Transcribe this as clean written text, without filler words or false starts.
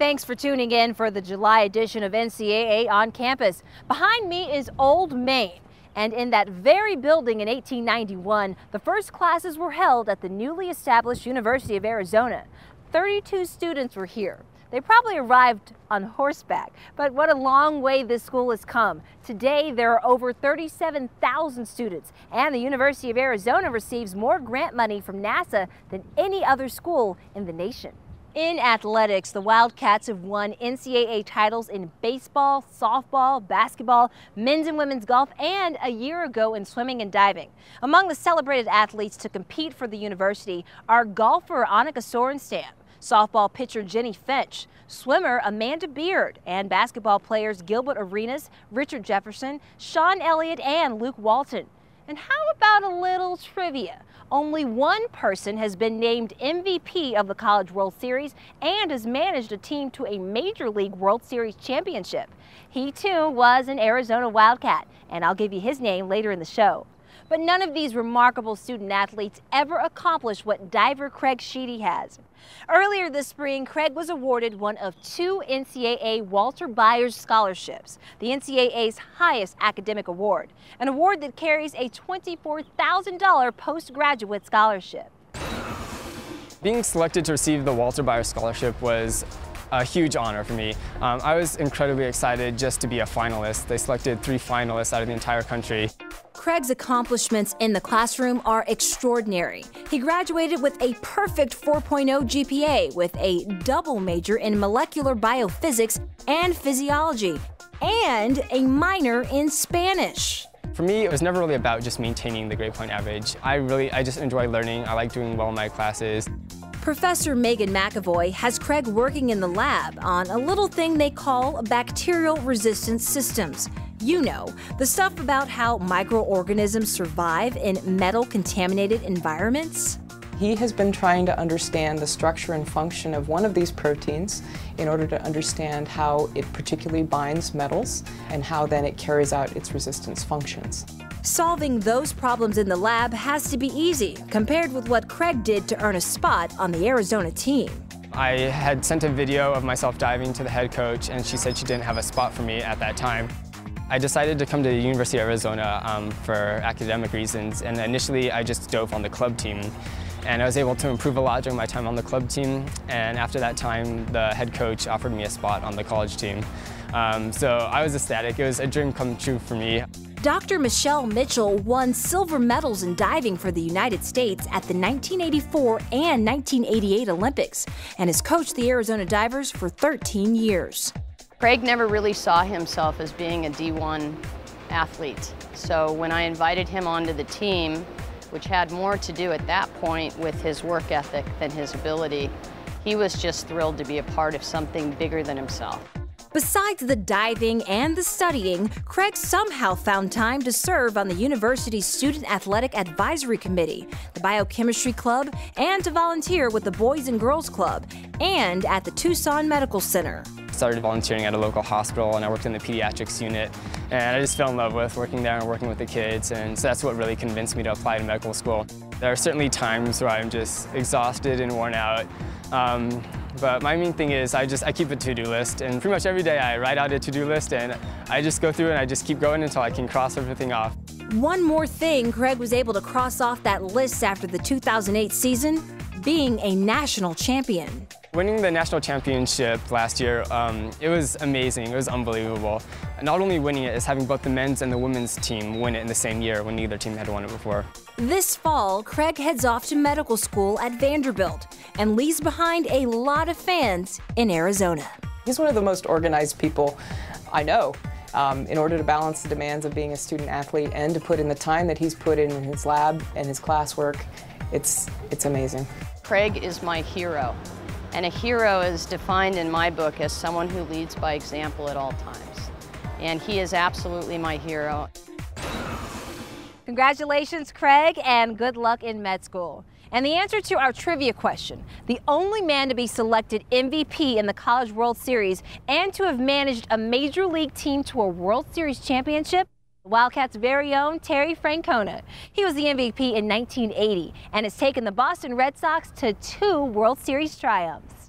Thanks for tuning in for the July edition of NCAA on Campus. Behind me is Old Main, and in that very building in 1891, the first classes were held at the newly established University of Arizona. 32 students were here. They probably arrived on horseback, but what a long way this school has come. Today, there are over 37,000 students, and the University of Arizona receives more grant money from NASA than any other school in the nation. In athletics, the Wildcats have won NCAA titles in baseball, softball, basketball, men's and women's golf, and a year ago in swimming and diving. Among the celebrated athletes to compete for the university are golfer Annika Sorenstam, softball pitcher Jenny Finch, swimmer Amanda Beard, and basketball players Gilbert Arenas, Richard Jefferson, Sean Elliott, and Luke Walton. And how about a little trivia? Only one person has been named MVP of the College World Series and has managed a team to a Major League World Series championship. He too was an Arizona Wildcat, and I'll give you his name later in the show. But none of these remarkable student athletes ever accomplished what diver Craig Sheedy has. Earlier this spring, Craig was awarded one of 2 NCAA Walter Byers Scholarships, the NCAA's highest academic award, an award that carries a $24,000 postgraduate scholarship. Being selected to receive the Walter Byers Scholarship was a huge honor for me. I was incredibly excited just to be a finalist. They selected 3 finalists out of the entire country. Craig's accomplishments in the classroom are extraordinary. He graduated with a perfect 4.0 GPA with a double major in molecular biophysics and physiology, and a minor in Spanish. For me, it was never really about just maintaining the grade point average. I just enjoy learning. I like doing well in my classes. Professor Megan McAvoy has Craig working in the lab on a little thing they call bacterial resistance systems. You know, the stuff about how microorganisms survive in metal-contaminated environments. He has been trying to understand the structure and function of one of these proteins in order to understand how it particularly binds metals and how then it carries out its resistance functions. Solving those problems in the lab has to be easy compared with what Craig did to earn a spot on the Arizona team. I had sent a video of myself diving to the head coach, and she said she didn't have a spot for me at that time. I decided to come to the University of Arizona for academic reasons, and initially I just dove on the club team. And I was able to improve a lot during my time on the club team, and after that time the head coach offered me a spot on the college team. So I was ecstatic. It was a dream come true for me. Dr. Michelle Mitchell won silver medals in diving for the United States at the 1984 and 1988 Olympics and has coached the Arizona Divers for 13 years. Craig never really saw himself as being a D1 athlete. So when I invited him onto the team, which had more to do at that point with his work ethic than his ability, he was just thrilled to be a part of something bigger than himself. Besides the diving and the studying, Craig somehow found time to serve on the university's Student Athletic Advisory Committee, the Biochemistry Club, and to volunteer with the Boys and Girls Club, and at the Tucson Medical Center. I started volunteering at a local hospital, and I worked in the pediatrics unit, and I just fell in love with working there and working with the kids, and so that's what really convinced me to apply to medical school. There are certainly times where I'm just exhausted and worn out. But my main thing is I keep a to-do list, and pretty much every day I write out a to-do list and I just go through and I just keep going until I can cross everything off. One more thing Craig was able to cross off that list after the 2008 season, being a national champion. Winning the national championship last year, it was amazing, it was unbelievable. Not only winning it, is having both the men's and the women's team win it in the same year when neither team had won it before. This fall, Craig heads off to medical school at Vanderbilt and leaves behind a lot of fans in Arizona. He's one of the most organized people I know. In order to balance the demands of being a student athlete and to put in the time that he's put in his lab and his classwork, it's amazing. Craig is my hero. And a hero is defined in my book as someone who leads by example at all times. And he is absolutely my hero. Congratulations, Craig, and good luck in med school. And the answer to our trivia question, the only man to be selected MVP in the College World Series and to have managed a Major League team to a World Series championship, Wildcats' very own Terry Francona. He was the MVP in 1980 and has taken the Boston Red Sox to 2 World Series triumphs.